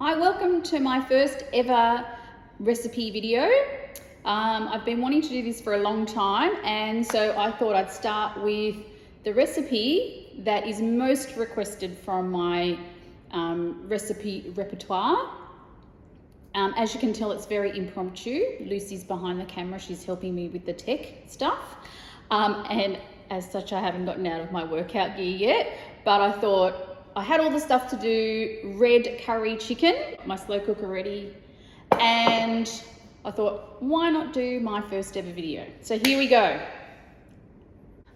Hi, welcome to my first ever recipe video. I've been wanting to do this for a long time, and so I thought I'd start with the recipe that is most requested from my recipe repertoire. As you can tell, it's very impromptu. Lucy's behind the camera, she's helping me with the tech stuff. And as such, I haven't gotten out of my workout gear yet, but I thought I had all the stuff to do. Red curry chicken, my slow cooker ready, and I thought, why not do my first ever video? So here we go.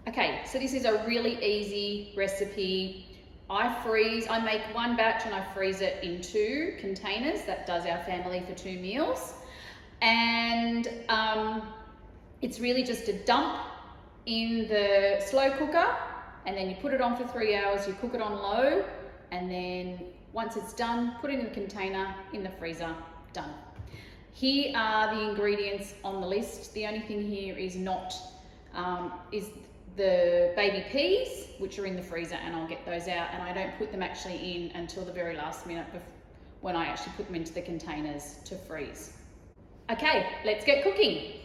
Okay, so this is a really easy recipe. I make one batch and I freeze it in 2 containers. That does our family for 2 meals. And it's really just a dump in the slow cooker, and then you put it on for 3 hours, you cook it on low, and then once it's done, put it in the container, in the freezer, done. Here are the ingredients on the list. The only thing here is is the baby peas, which are in the freezer, and I'll get those out, and I don't put them actually in until the very last minute when I actually put them into the containers to freeze. Okay, let's get cooking.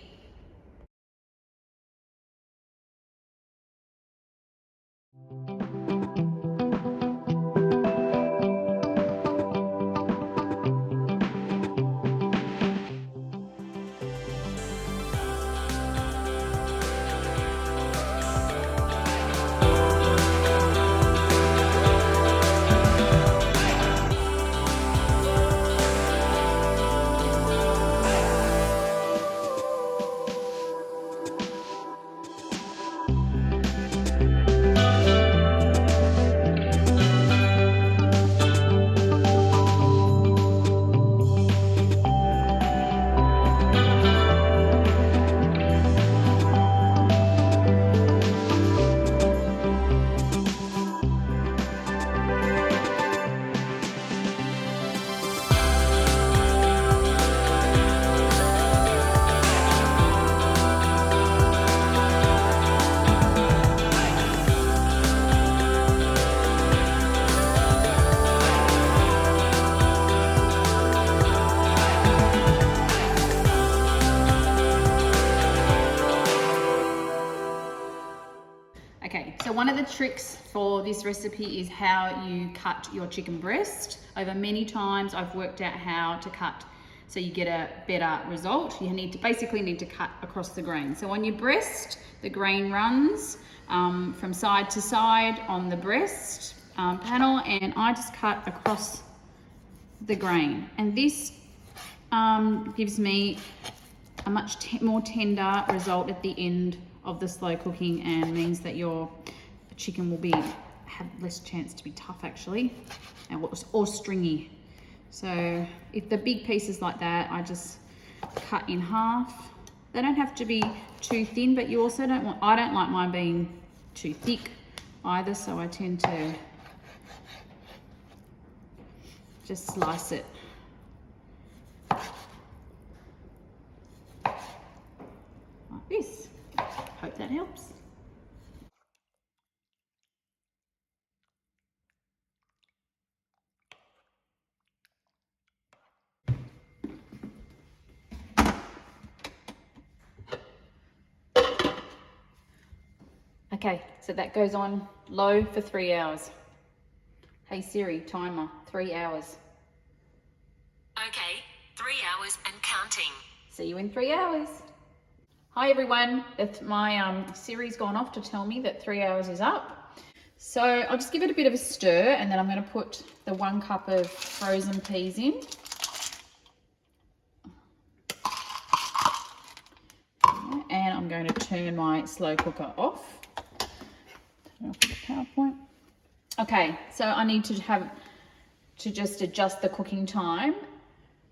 Okay, so one of the tricks for this recipe is how you cut your chicken breast. Over many times I've worked out how to cut so you get a better result. You basically need to cut across the grain. So on your breast, the grain runs from side to side on the breast panel, and I just cut across the grain. And this gives me a much more tender result at the end of the slow cooking, and means that your chicken will have less chance to be tough actually, or stringy. So if the big pieces like that, I just cut in half. They don't have to be too thin, but you also I don't like mine being too thick either, so I tend to just slice it like this. Hope that helps. Okay, so that goes on low for 3 hours. Hey Siri, timer, 3 hours. Okay, 3 hours and counting. See you in 3 hours. Hi everyone, my Siri's gone off to tell me that 3 hours is up. So I'll just give it a bit of a stir, and then I'm going to put the 1 cup of frozen peas in. And I'm going to turn my slow cooker off. Turn off the PowerPoint. Okay, so I need to just adjust the cooking time.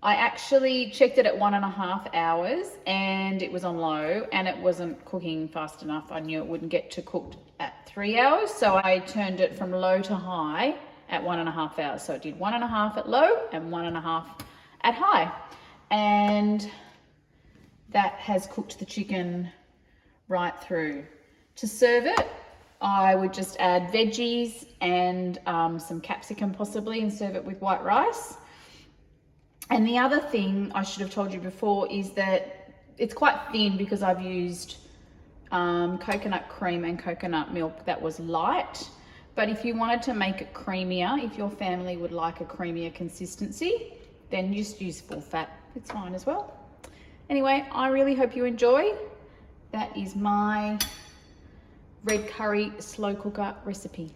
I actually checked it at 1.5 hours, and it was on low, and it wasn't cooking fast enough. I knew it wouldn't get to cooked at 3 hours, so I turned it from low to high at 1.5 hours. So it did 1.5 at low and 1.5 at high. And that has cooked the chicken right through. To serve it, I would just add veggies and some capsicum possibly, and serve it with white rice. And the other thing I should have told you before is that it's quite thin because I've used coconut cream and coconut milk that was light. But if you wanted to make it creamier, if your family would like a creamier consistency, then just use full fat. It's fine as well. Anyway, I really hope you enjoy. That is my red curry slow cooker recipe.